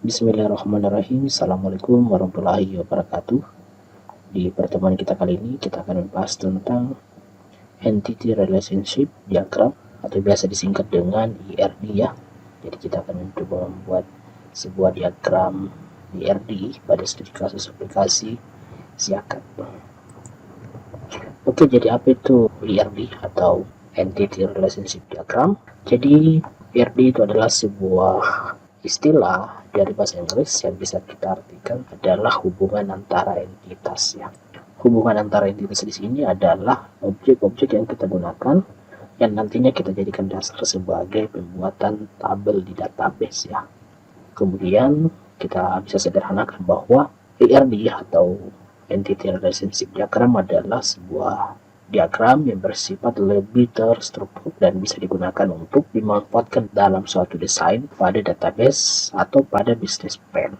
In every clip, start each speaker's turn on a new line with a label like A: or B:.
A: Bismillahirrahmanirrahim. Assalamualaikum warahmatullahi wabarakatuh. Di pertemuan kita kali ini kita akan membahas tentang Entity Relationship Diagram atau biasa disingkat dengan ERD ya. Jadi kita akan mencoba membuat sebuah diagram ERD pada studi kasus aplikasi Siakat. Oke, jadi apa itu ERD atau Entity Relationship Diagram? Jadi ERD itu adalah sebuah istilah dari bahasa Inggris yang bisa kita artikan adalah hubungan antara entitas ya. Hubungan antara entitas di sini adalah objek-objek yang kita gunakan yang nantinya kita jadikan dasar sebagai pembuatan tabel di database ya. Kemudian kita bisa sederhanakan bahwa ERD atau Entity Relationship Diagram adalah sebuah diagram yang bersifat lebih terstruktur dan bisa digunakan untuk dimanfaatkan dalam suatu desain pada database atau pada business plan.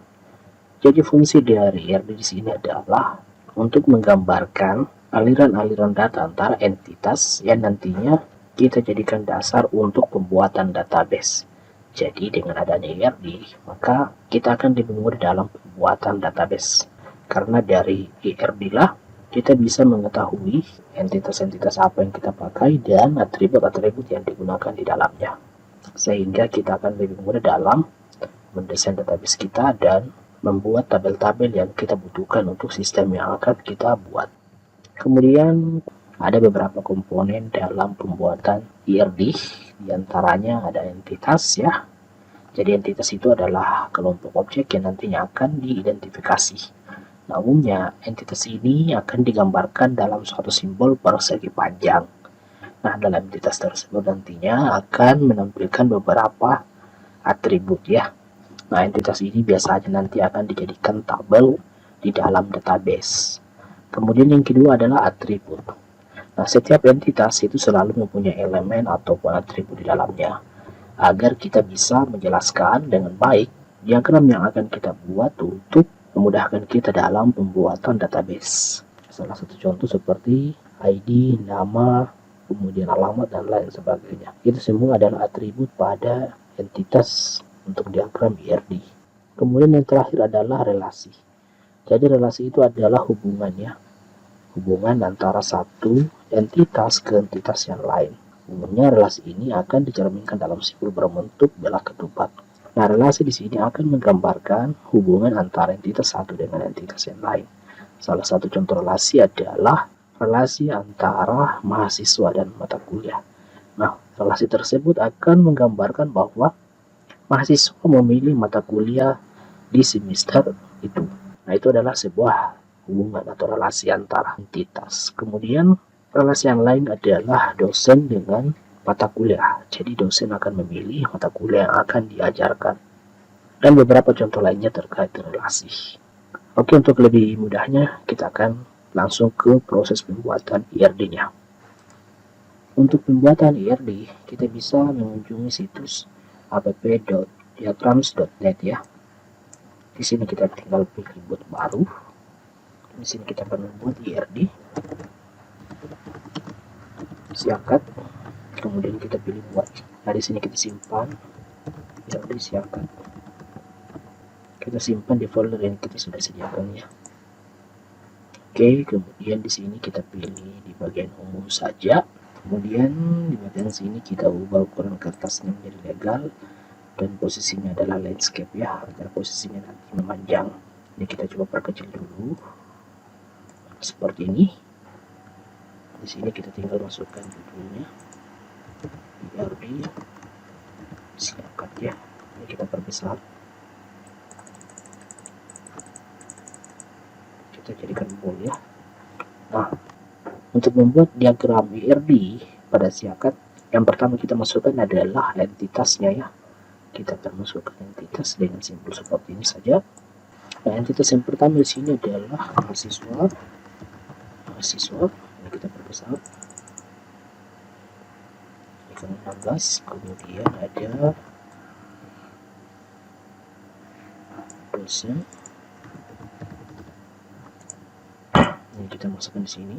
A: Jadi fungsi dari ERD di sini adalah untuk menggambarkan aliran-aliran data antara entitas yang nantinya kita jadikan dasar untuk pembuatan database. Jadi dengan adanya ERD, maka kita akan lebih mudah dalam pembuatan database. Karena dari ERD lah kita bisa mengetahui entitas-entitas apa yang kita pakai dan atribut-atribut yang digunakan di dalamnya. Sehingga kita akan lebih mudah dalam mendesain database kita dan membuat tabel-tabel yang kita butuhkan untuk sistem yang akan kita buat. Kemudian ada beberapa komponen dalam pembuatan ERD, diantaranya ada entitas ya. Jadi entitas itu adalah kelompok objek yang nantinya akan diidentifikasi. Nah, umumnya entitas ini akan digambarkan dalam suatu simbol persegi panjang. Nah, dalam entitas tersebut nantinya akan menampilkan beberapa atribut ya. Nah, entitas ini biasanya nanti akan dijadikan tabel di dalam database. Kemudian yang kedua adalah atribut. Nah, setiap entitas itu selalu mempunyai elemen ataupun atribut di dalamnya. Agar kita bisa menjelaskan dengan baik diagram yang akan kita buat untuk memudahkan kita dalam pembuatan database. Salah satu contoh seperti ID, nama, kemudian alamat, dan lain sebagainya. Itu semua adalah atribut pada entitas untuk diagram ERD. Kemudian yang terakhir adalah relasi. Jadi relasi itu adalah hubungannya, hubungan antara satu entitas ke entitas yang lain. Umumnya relasi ini akan dicerminkan dalam simbol berbentuk belah ketupat. Nah, relasi di sini akan menggambarkan hubungan antara entitas satu dengan entitas yang lain. Salah satu contoh relasi adalah relasi antara mahasiswa dan mata kuliah. Nah, relasi tersebut akan menggambarkan bahwa mahasiswa memilih mata kuliah di semester itu. Nah, itu adalah sebuah hubungan atau relasi antara entitas. Kemudian relasi yang lain adalah dosen dengan mata kuliah. Jadi dosen akan memilih mata kuliah yang akan diajarkan. Dan beberapa contoh lainnya terkait relasi. Oke, untuk lebih mudahnya kita akan langsung ke proses pembuatan ERD-nya. Untuk pembuatan ERD, kita bisa mengunjungi situs app.diagrams.net ya. Di sini kita tinggal pilih buat baru. Di sini kita akan membuat ERD Siakat. Kemudian kita pilih buat. Nah, di sini kita simpan ERD Siakat. Kita simpan di folder yang kita sudah sediakan ya. Oke, kemudian di sini kita pilih di bagian umum saja. Kemudian di bagian sini kita ubah ukuran kertasnya menjadi legal dan posisinya adalah landscape ya, agar posisinya nanti memanjang. Ini kita coba perkecil dulu seperti ini. Di sini kita tinggal masukkan judulnya ERD Siakat ya. Ini kita perbesar. Kita jadikan bold ya. Nah, untuk membuat diagram ERD pada Siakat, yang pertama kita masukkan adalah entitasnya ya. Kita akan masukkan entitas dengan simbol seperti ini saja. Nah, entitas yang pertama di sini adalah mahasiswa. Ini kita perbesar. Ikan 16. Kemudian ada dosen. Ini kita masukkan di sini.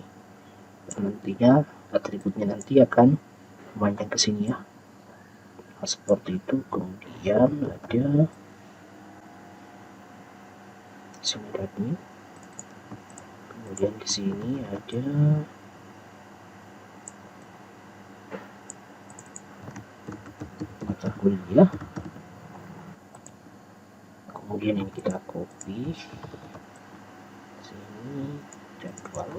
A: Nantinya atributnya nanti akan memanjang ke sini ya. Nah, seperti itu. Kemudian ada sini ada admin, kemudian di sini ada mata kuliah, kemudian ini kita copy sini jadwal,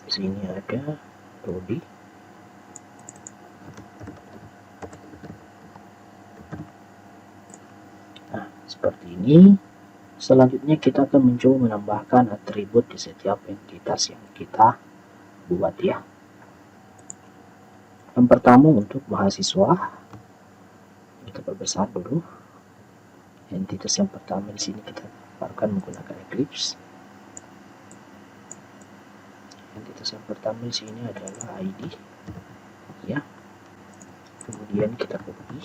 A: di sini ada prodi, nah seperti ini. Selanjutnya kita akan mencoba menambahkan atribut di setiap entitas yang kita buat ya. Yang pertama untuk mahasiswa, kita perbesar dulu. Entitas yang pertama di sini kita gambarkan menggunakan Eclipse. Entitas yang pertama di sini adalah ID, ya. Kemudian kita copy.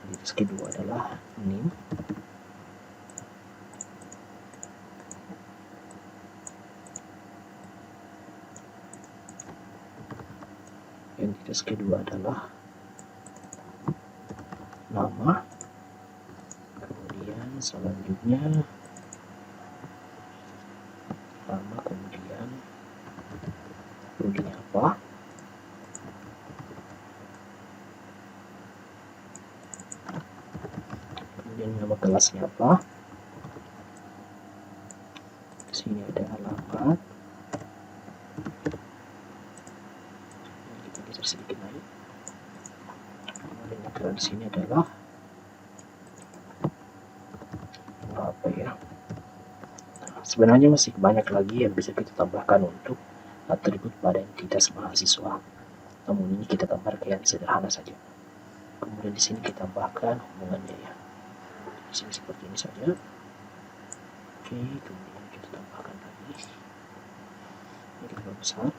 A: Entitas kedua adalah name. Entitas kedua adalah nama. Kemudian selanjutnya nama, kemudian prodinya apa, kemudian nama kelasnya apa. Di sini ada alamat, kita geser sedikit naik. Kemudian yang di sini adalah apa ya, sebenarnya masih banyak lagi yang bisa kita tambahkan untuk atribut pada entitas mahasiswa, namun ini kita gambarkan yang sederhana saja. Kemudian di sini kita tambahkan hubungannya ya, di sini seperti ini saja. Oke, kemudian kita tambahkan lagi, ini kita besar.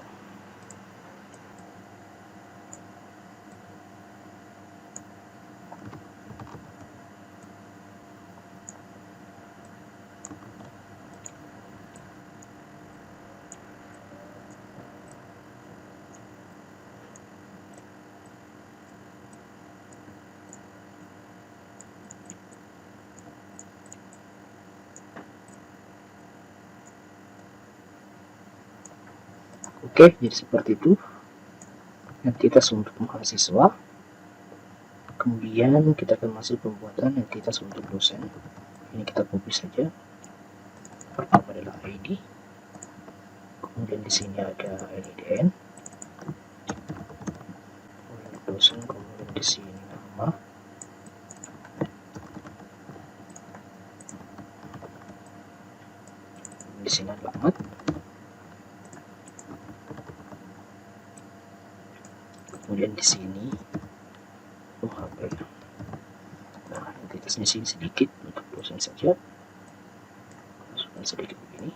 A: Oke, jadi seperti itu entitas untuk mahasiswa. Kemudian kita akan masuk pembuatan entitas untuk dosen. Ini kita copy saja. Pertama adalah ID. Kemudian di sini ada LIDN. Kemudian dosen, kemudian di sini nama. Di sini alamat. Kemudian di sini apa ya? Nah, entitasnya sini sedikit untuk dosen saja. Masukkan sedikit begini.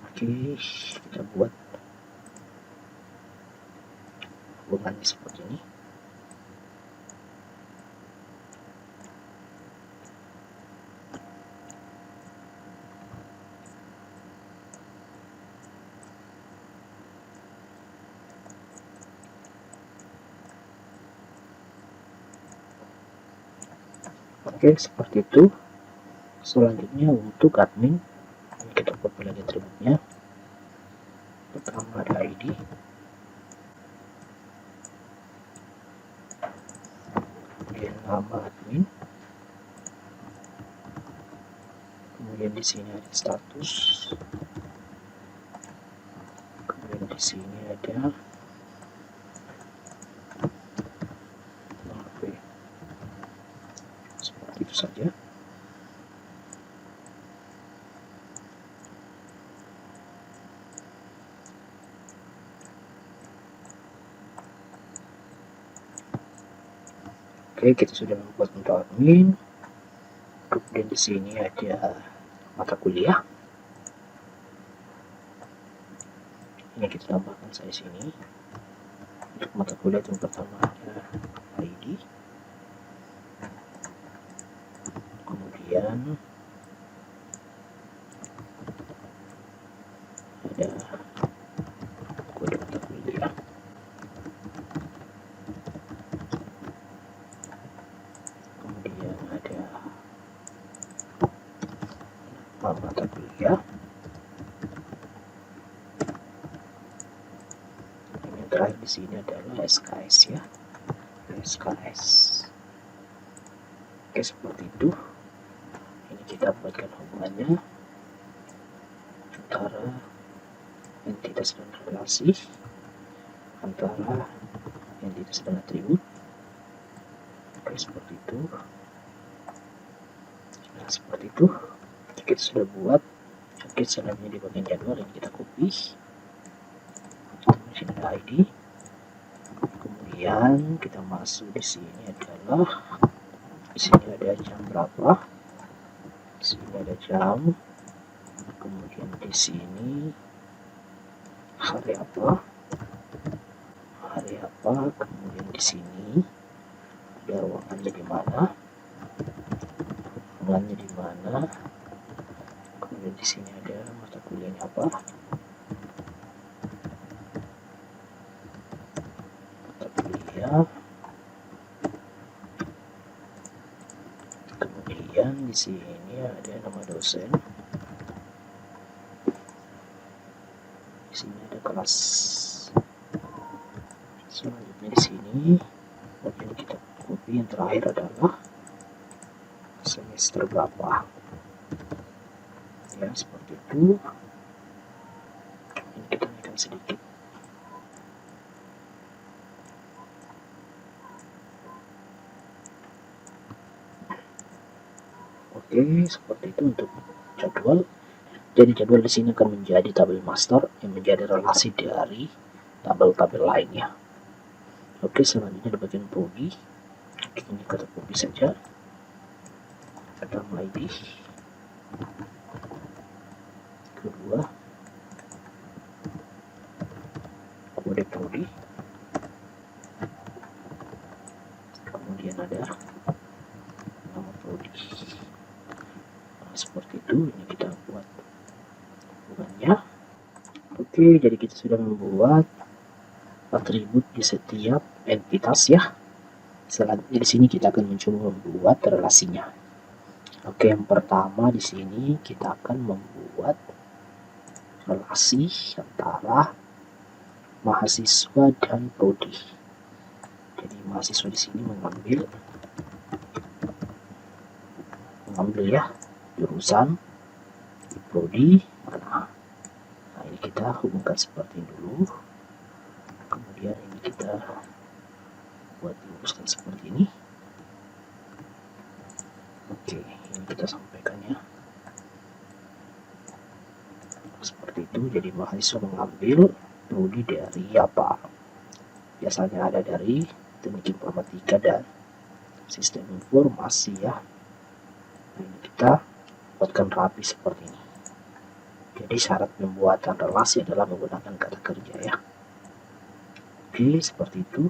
A: Oke, kita buat hubungannya seperti ini. Oke, seperti itu. Selanjutnya untuk admin, kita copy lagi atributnya. Pertama ada ID, kemudian nama admin, kemudian di sini ada status, kemudian di sini ada seperti itu saja. Oke, kita sudah membuat untuk admin. Kemudian di sini ada mata kuliah. Ini kita tambahkan saya sini. Untuk mata kuliah yang pertama ada ID. Kemudian ada kode mata kuliah. mata kuliah. Yang terakhir di sini adalah SKS ya, SKS. Oke, seperti itu. Ini kita buatkan hubungannya antara entitas dan relasi, antara entitas dan atribut. Oke, seperti itu. Nah, seperti itu kita sudah buat. Oke, selanjutnya di bagian jadwal yang kita copy. Di sini ada ID. Kemudian kita masuk di sini adalah, di sini ada jam berapa, di sini ada jam, kemudian di sini hari apa, kemudian di sini ada ruangannya di mana, kemudian di sini ada mata kuliahnya apa, mata kuliah, kemudian di sini ada nama dosen, di sini ada kelas. Selanjutnya di sini bagian kita copy yang terakhir adalah semester berapa ya, seperti itu. Ini kita naikkan sedikit. Oke, seperti itu untuk jadwal. Jadi jadwal di sini akan menjadi tabel master yang menjadi relasi dari tabel-tabel lainnya. Oke, selanjutnya di bagian prodi, ini kata prodi saja. Ada ID, kedua, kode prodi, kemudian ada nama prodi. Nah, seperti itu. Ini kita buat hubungannya. Oke, jadi kita sudah membuat atribut di setiap entitas ya. Selanjutnya di sini kita akan mencoba membuat relasinya. Oke, yang pertama di sini kita akan membuat relasi antara mahasiswa dan prodi. Jadi mahasiswa di sini mengambil ya jurusan di prodi mana. Nah, ini kita hubungkan seperti ini dulu. Kemudian ini kita buat diluruskan seperti ini. Oke, ini kita sampaikan ya seperti itu. Jadi mahasiswa mengambil prodi dari apa, biasanya ada dari teknik informatika dan sistem informasi ya. Nah, ini kita buatkan rapi seperti ini. Jadi syarat pembuatan relasi adalah menggunakan kata kerja ya. Oke, seperti itu.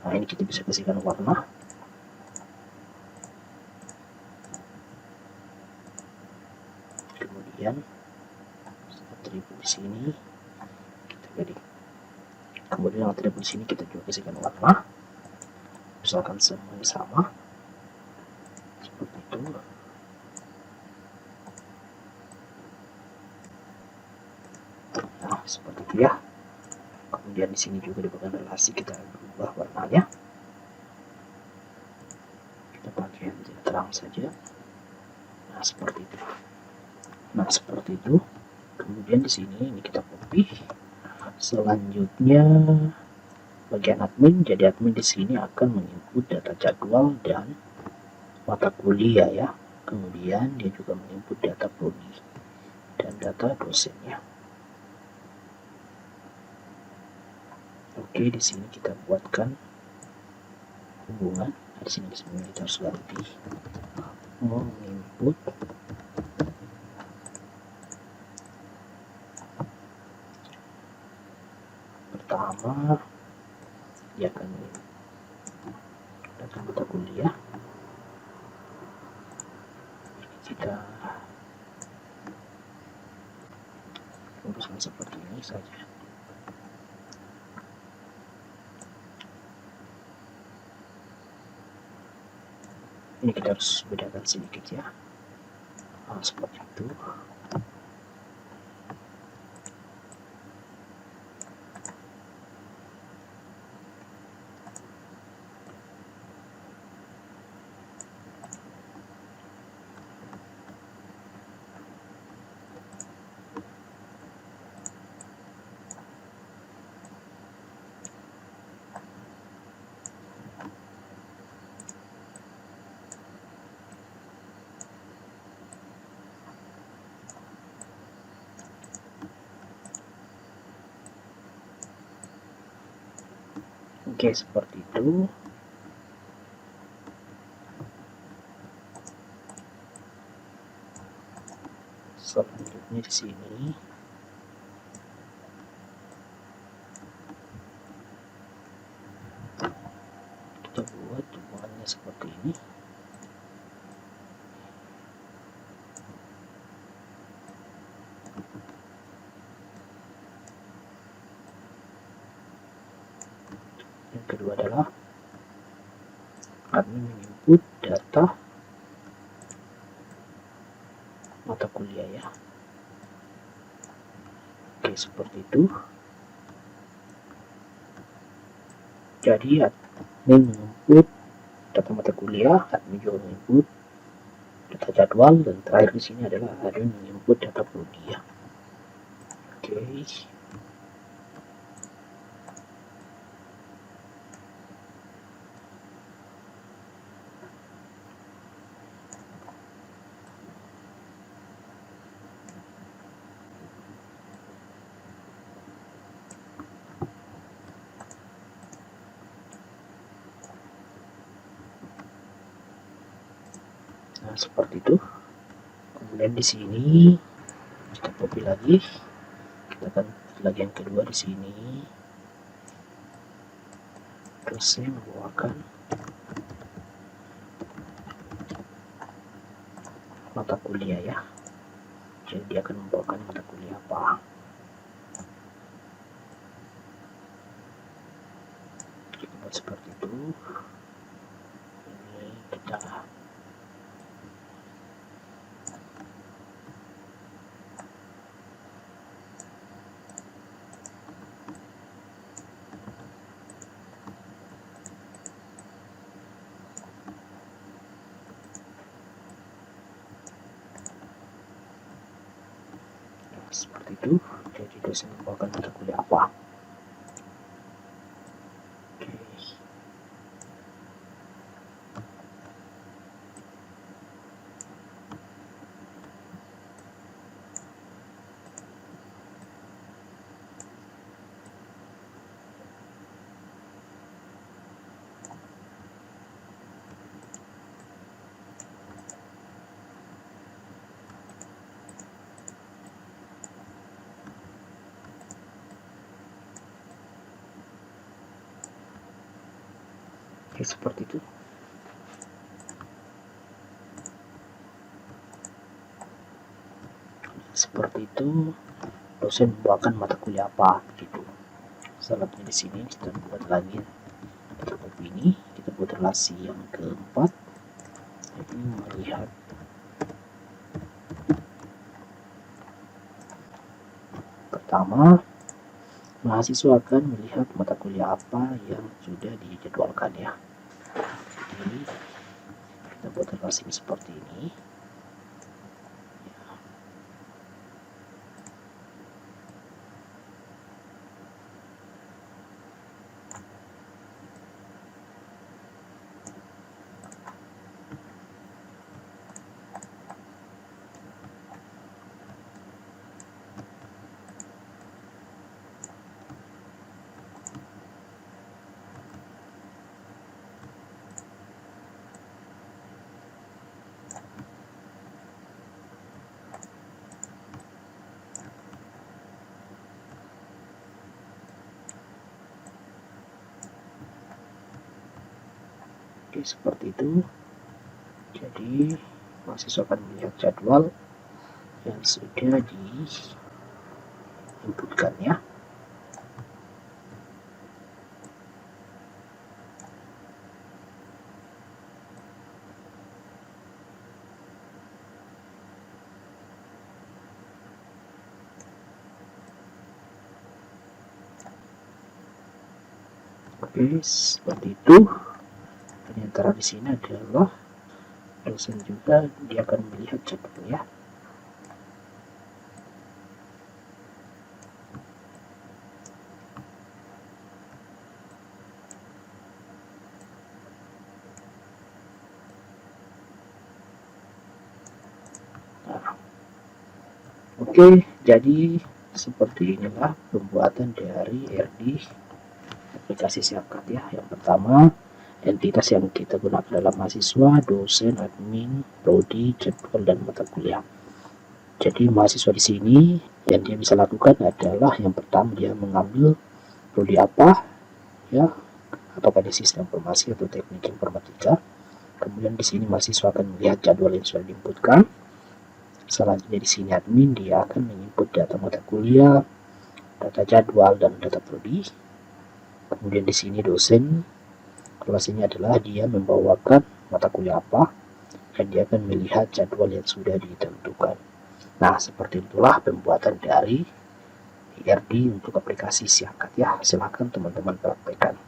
A: Nah, ini kita bisa kasihkan warna. Kemudian atribut di sini kita beri. Kemudian atribut di sini kita juga kasihkan warna. Misalkan semuanya sama. Seperti itu. Nah, seperti itu ya. Kemudian di sini juga di bagian relasi kita ubah warnanya. Kita pakai yang terang saja. Nah, seperti itu. Nah, seperti itu. Kemudian di sini ini kita copy. Selanjutnya bagian admin. Jadi admin di sini akan menginput data jadwal dan mata kuliah ya. Kemudian dia juga menginput data prodi dan data dosennya. Oke, di sini kita buatkan hubungan. Di sini sebenarnya kita harus ganti menginput pertama dia akan data mata kuliah. Kita uruskan seperti ini saja. Ini kita harus bedakan sedikit ya. Nah, seperti itu. Oke, seperti itu. Selanjutnya di sini kita buat hubungannya seperti ini. Yang kedua adalah admin menginput data mata kuliah ya. Oke, seperti itu. Jadi admin menginput data mata kuliah, admin juga menginput data jadwal, dan terakhir di sini adalah admin menginput data prodi ya. Oke. Nah, seperti itu. Kemudian di sini kita copy lagi, kita akan lagi yang kedua di sini. Terus saya membawakan mata kuliah ya. Jadi dia akan membawakan mata kuliah apa. Kita buat seperti itu. Ini kita seperti itu. Jadi dosen membawakan mata kuliah apa. Oke. Oke, seperti itu. Seperti itu dosen membawakan mata kuliah apa gitu. Selanjutnya di sini kita buat lagi copy ini, kita buat relasi yang keempat. Ini melihat pertama, mahasiswa akan melihat mata kuliah apa yang sudah dijadwalkan ya. Jadi kita buat relasi seperti ini. Oke, seperti itu. Jadi mahasiswa akan melihat jadwal yang sudah diinputkan ya. Oke, seperti itu. Dan yang terakhir di sini adalah dosen juga, dia akan melihat jadwalnya. Oke, jadi seperti inilah pembuatan dari RD aplikasi Siapkat ya. Yang pertama, entitas yang kita gunakan dalam mahasiswa, dosen, admin, prodi, jadwal, dan mata kuliah. Jadi mahasiswa di sini yang dia bisa lakukan adalah yang pertama dia mengambil prodi apa ya, apakah di sistem informasi atau teknik informatika. Kemudian di sini mahasiswa akan melihat jadwal yang sudah diinputkan. Selanjutnya di sini admin dia akan menginput data mata kuliah, data jadwal, dan data prodi. Kemudian di sini dosen, kelasnya adalah dia membawakan mata kuliah apa, dan dia akan melihat jadwal yang sudah ditentukan. Nah, seperti itulah pembuatan dari IRD untuk aplikasi Siapkat ya. Silahkan teman-teman praktekkan.